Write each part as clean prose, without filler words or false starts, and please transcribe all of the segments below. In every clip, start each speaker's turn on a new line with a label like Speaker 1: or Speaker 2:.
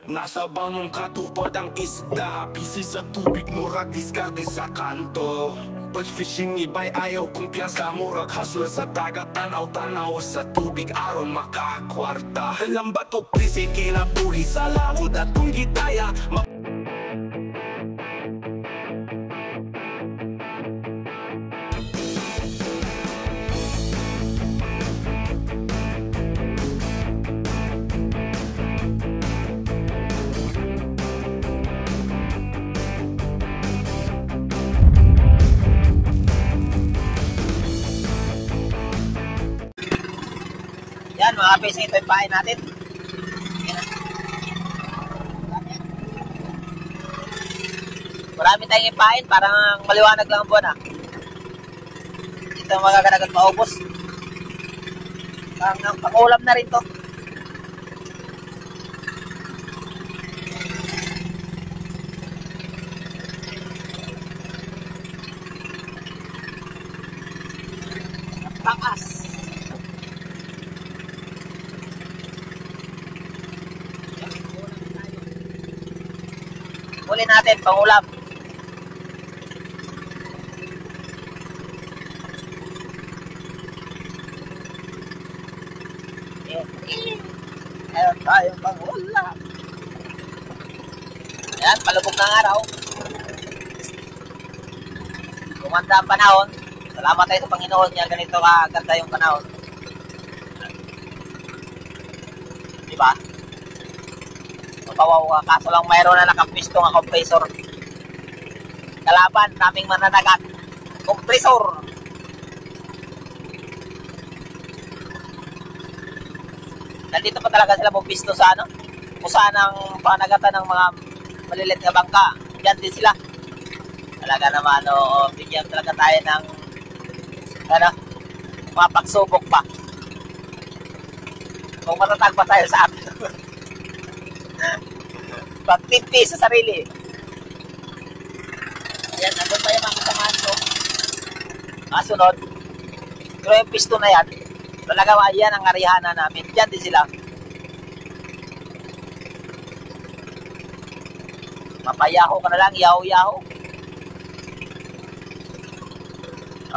Speaker 1: Nasa bangong katupad ang isda, busy sa tubig, murag diskarte sa kanto. But fishing iba'y ayaw kumpiyansa, murag hustle sa dagat, tanaw-tanaw sa tubig aron makakwarta. Lambat o prisi kinabuhi sa laod at kung gitaya
Speaker 2: Yan mga kapis, ito yung pain natin. Marami tayong ipain, parang maliwanag lang ang buwan Ito ang magaganagat maubos. Pang-ulam na rin to. Takas. Huli natin, pangulam. Meron tayong pangulam. Ayan, palubog ng araw. Gumanda ang panahon. Salamat tayo sa Panginoon niya. Ganito kaganda yung panahon. Diba? Kawaw ka, kaso lang mayroon na nakapistong ang compressor. Kalaban naming mananagat, compressor. Nandito pa talaga sila bumisto sa kung saan ang panagatan ng mga malilit na bangka. Diyan din sila. Talaga naman, bigyan talaga tayo ng mga pagsubok pa. Kung matatag pa tayo sa atin. Pagtimpi sa sarili. Ayan, nandun pa yung mga kasamahan ko. Kasunod, pero yung pisto na yan, talaga yan ang arihana namin. Diyan din sila. Mapayaho ka na lang, yaho-yaho.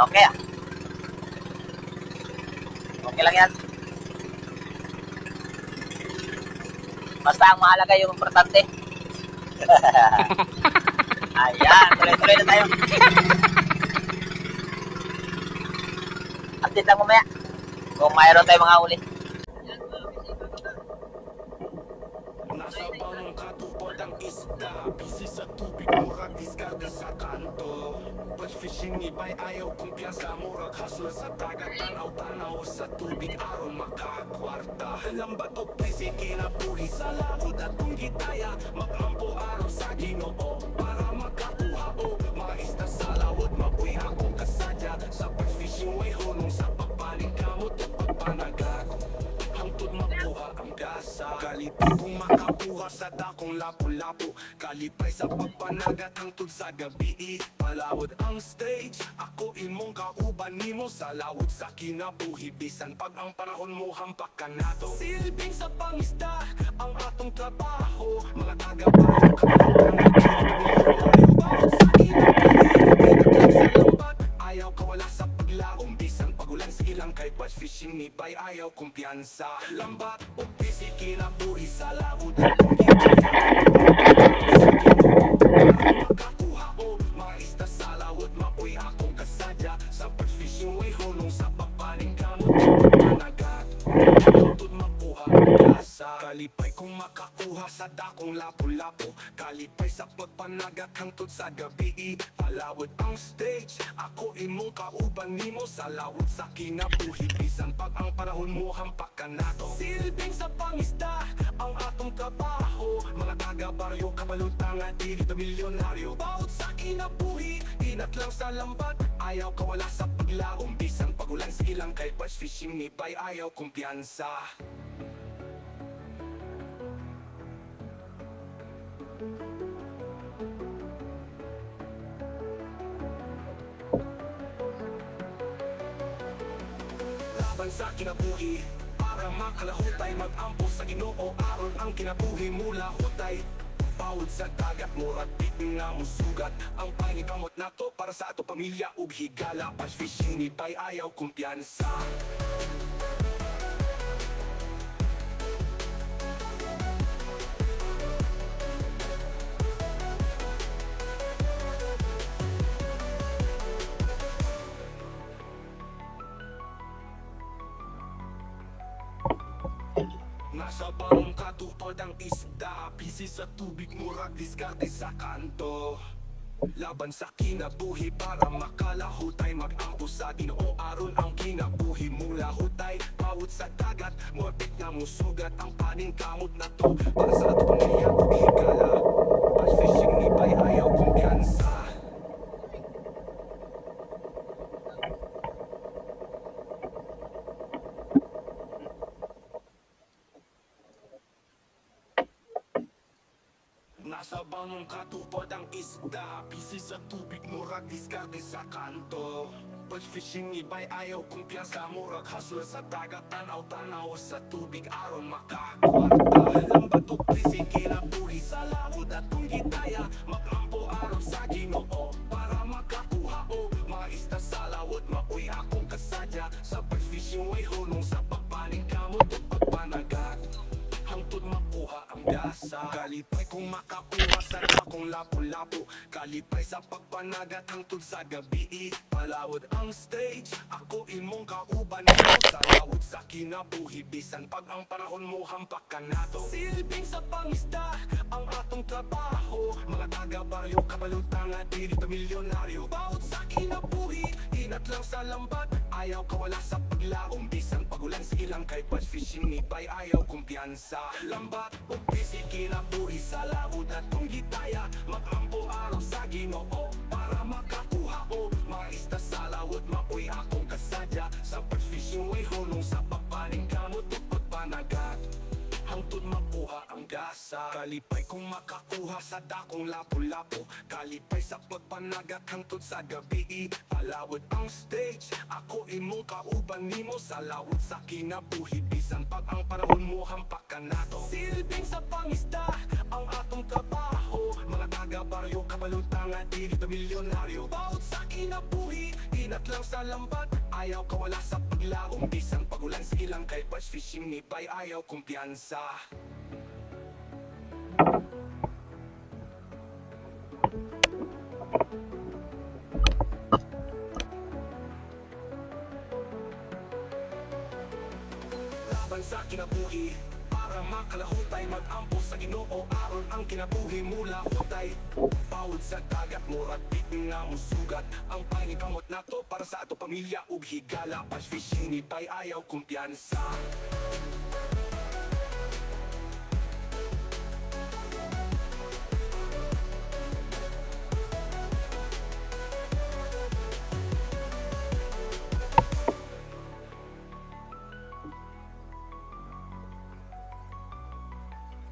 Speaker 2: Okay Okay lang yan. Basta ang mahalaga yung importante. Ayan, tuloy-tuloy na tayo. Update lang mamaya kung mayroon tayong mga uli.
Speaker 1: nasa bangong katupad ang isda, busy sa tubig, murag diskarte sa kanto. But fishing iba'y ayaw kumpiyansa, murag hustle sa dagat, tanaw-tanaw sa tubig aron makakwarta. Lambat o prisi kinabuhi sa laod at kung gitaya, mag-ampo araw sa Ginoo para makakuha o mga isda sa lawod. Mabuhay akong kasadya sa pag-fishing, way hunong sa pagpaling kamot at pagpanagat. Hangtod makuha ang gasa, kalipay kung makakuha sa dakong lapu-lapu. Kalipay sa pagpanagat hangtod sa gabi, palawod ang stage. Ako imong kauban nimo sa lawod sa kinabuhi, bisan pag ang panahon mo hampak ka nato. Silbing sa pangisda ang atong trabaho, mga taga-bayo kapag bawat sa kinabuhi, sa lambat ayaw kawala sa paglaong, bisan pagulan sa ilang kay batch fishing ni bay ayaw kumpiyansa. Lambat o busy kinabuhi sa lawod at kung makakuha o mga isda sa lawod. Mapuy akong kasadya sa batch fishing, way hunong sa papaling kamot panagat. Hangtod makuha ang gasa, kalipay kung makakuha sa dakong lapu-lapu. Kalipay sa pagpanagat hangtod sa gabi, palawod ang stage. Ako imong kauban nimo sa lawod sa kinabuhi, bisan pag ang panahon mo hampak ka nato. Silbing sa pangisda ang atong trabaho, mga taga-baryo kabalutang at di milyonaryo. Bawat sa kinabuhi, inat lang sa lambat, ayaw kawala sa paglaong, bisan pagulan sa ilang kay batch fishing ni bay ayaw kumpiyansa. Laban sa kinabuhi para makalahutay, mag-ampo sa Ginoo aron ang kinabuhi mula hutay. Bawod sa dagat, murag bitin nga musugat ang pangikamot nato para sa ato pamilya ug higala. Bass fishing ni bay ayaw kumpiyansa. Nasa bangong katupad ang isda, busy sa tubig, murag diskarte sa kanto. Laban sa kinabuhi para makalahutay, mag-ampo sa Ginoo aron ang kinabuhi mula hutay. Bawod sa dagat, morbid nga musugat ang paningkamot na to para sa ato pamilya ug higala. Bass fishing ni bay ayaw kumpiyansa. Nasa bangong katupad ang isda, busy sa tubig, murag diskarte sa kanto. Bass fishing ni bay ayaw kumpiyansa, murag hustle sa dagat, tanaw-tanaw sa tubig aron makakwarta. Lambat o prisi, kinabuhi sa laod at kung gitaya, mag-ampo aron sa Ginoo para makakuha o mga isda sa lawod. Mapuy akong kasadya sa bass fishing, way hunong sa pagpaning kamot o pagpanagat. Hangtod makuha ang gasa, kalipay kung makakuha sa dakong lapu-lapu. Kalipay sa pagpanagat hangtod sa gabi, palawod ang stage, ako imong kauban mo sa lawod sa kinabuhi. Bisan pag ang panahon mo hampak ka nato, silbing sa pangisda ang atong trabaho. Mga taga-baryo, kabalutang at dili pamilyonaryo. Bawod sa kinabuhi, inat lang sa lambat, ayaw kawala sa paglaom. Bisan pagulan sa ilang kay bass fishing ni bay ayaw kumpiyansa. Lambat o busy, kinabuhi sa lawod at kung gitaya, mag-ampo araw sa Ginoo para makakuha o mga isda sa lawod. Mapuy akong kasadya sa bass fishing, way hunong sa pagpaning kamot o pagpanagat. Hangtod makuha ang gasa, kalipay kung makakuha sa dakong lapu-lapu. Kalipay sa pagpanagat hangtod sa gabi, palawod ang stage, ako imong kauban nimo sa lawod sa kinabuhi. Bisan pag ang panahon mo hampak ka nato, silbing sa pangisda ang atong trabaho. Mga taga-baryo, kabalutang at dili pamilyonaryo. Bawod sa kinabuhi, inat lang sa lambat, ayaw kawala sa paglaom. Bisan pagulan sa ilang kay bass fishing ni bay ayaw kumpiyansa. Laban sa kinabuhi para makalahutay, mag-ampo sa Ginoo aron ang kinabuhi mula hutay. Bawod sa dagat, murag bitin nga musugat ang pangikamot nato para sa ato pamilya ug higala. Bass fishing ni bay ayaw kumpiyansa.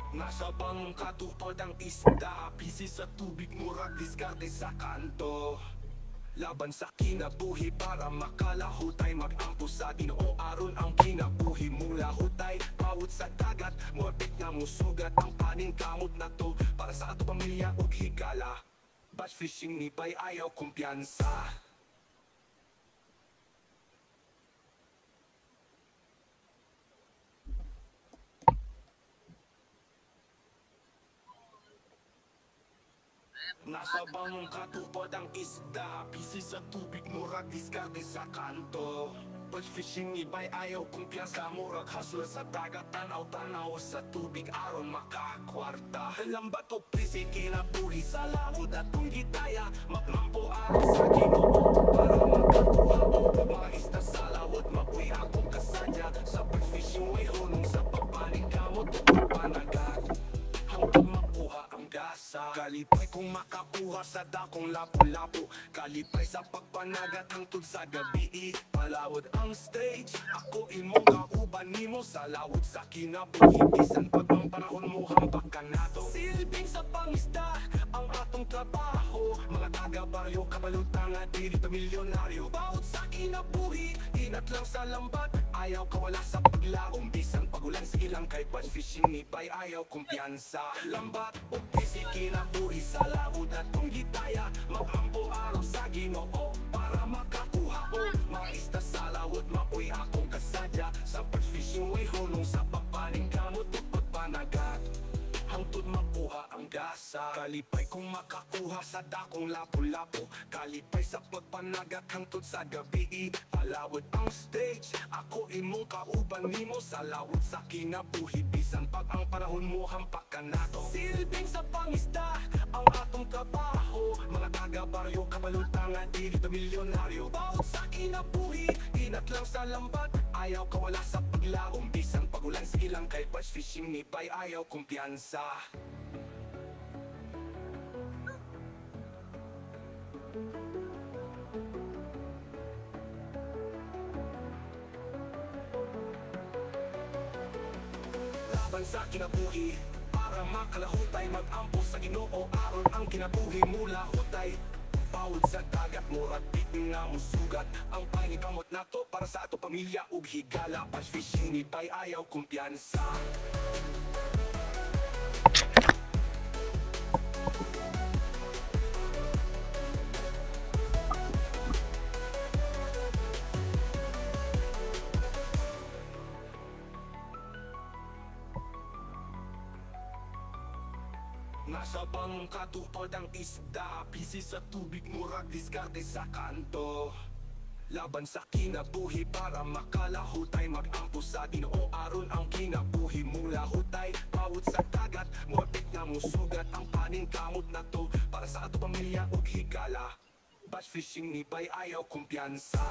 Speaker 1: Nasa bangong katupad ang isda, busy sa tubig, murag diskarte sa kanto. Laban sa kinabuhi para makalahutay, mag-ampo sa Ginoo aron ang kinabuhi mula hutay. Bawod sa dagat, morbid nga musugat ang paningkamot na to para sa ato pamilya ug higala. Bass fishing ni bay ayaw kumpiyansa. Nasa bangong katupad ang isda, busy sa tubig, murag diskarte sa kanto. Bass fishing ni bay ayaw kumpiyansa, murag hustle sa dagat, tanaw-tanaw sa tubig aron makakwarta. Lambat o prisi, kinabuhi sa lawod at kung gitaya, mag-ampo aron sa Ginoo para makakuha o mga isda sa lawod. Mapuy akong kasadya sa bass fishing, way hunong sa pagpaning kamot o pagpanagat. Hangtod makuha ang gasa, kalipay kung makakuha sa dakong lapu-lapu. Kalipay sa pagpanagat hangtod sa gabi, palawod ang stage, ako imong kauban nimo sa lawod sa kinabuhi. Bisan pag ang panahon mo hampak ka nato, silbing sa pangisda ang atong trabaho. Mga taga-baryo, kabalutang at dili pamilyonaryo. Bawod sa kinabuhi, inat lang sa lambat, ayaw kawala sa paglaom. Bisan pagulan sa ilang kay batch fishing ni bay ayaw kumpiyansa. Lambat o busy kinabuhi sa laod at kung gitaya, magampo araw sa Ginoo para makakuha o maista sa lawod. Mapuy akong kasadya sa batch fishing way hulong sa papaning kamot o pagpanagat. Hangtod makuha ang gasa, kalipay kung makakuha sa dakong lapu-lapo. Kalipay sa pagpanagat hangtod sa gabi, palawod ang stage. Ako imong kauban nimo sa lawod sa kinabuhi. Bisan pag ang panahon mo hampak ka nato, silbing sa pangisda ang atong trabaho. Mga taga-baryo, kabaluntangan, di dito milyonaryo. Bawat sa kinabuhi, inat lang sa lambat, ayaw kawala sa paglaom. Bisan pagulan sa ilang kay batch fishing ni bay ayaw kumpiyansa. Laban sa kinabuhi para makalahutay, mag-ampo sa Ginoo aron ang kinabuhi mula hutay. Bawod sa dagat murag bitin nga musugat ang pangikamot nato para sa ato pamilya ug higala. Batch fishing ni bay ayaw kumpiyansa. Nasa bangong katupad ang isda, busy sa tubig murag diskarte sa kanto. Laban sa kinabuhi para makalahutay, mag-ampo sa Ginoo aron ang kinabuhi mula hutay. Bawod sa dagat murag nga musugat ang paning kamot nato para sa ato pamilya ug higala. Batch fishing ni bay ayaw kumpiyansa.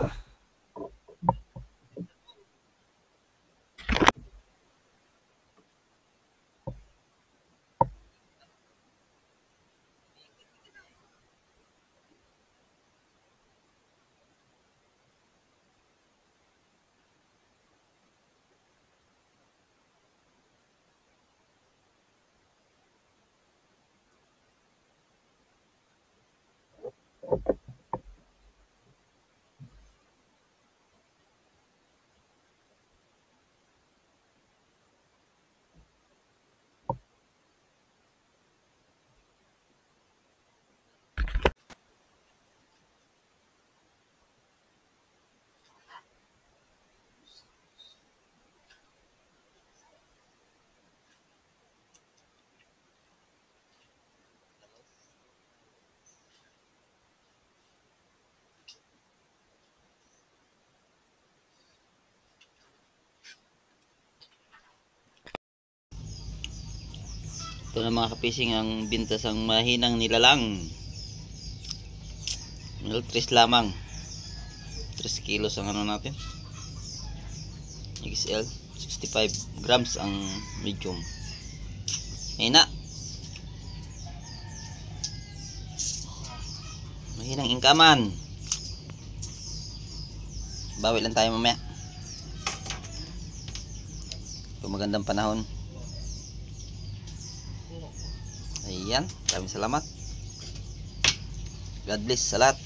Speaker 3: Ito na mga kapising ang bintas ang mahinang nilalang. 3 lamang. 3 kilos ang ano natin. XL 65 grams ang medium. Mahina. Mahinang ingkaman. Bawi lang tayo mamaya. Kung magandang panahon. Ayan, maraming salamat. God bless sa lahat.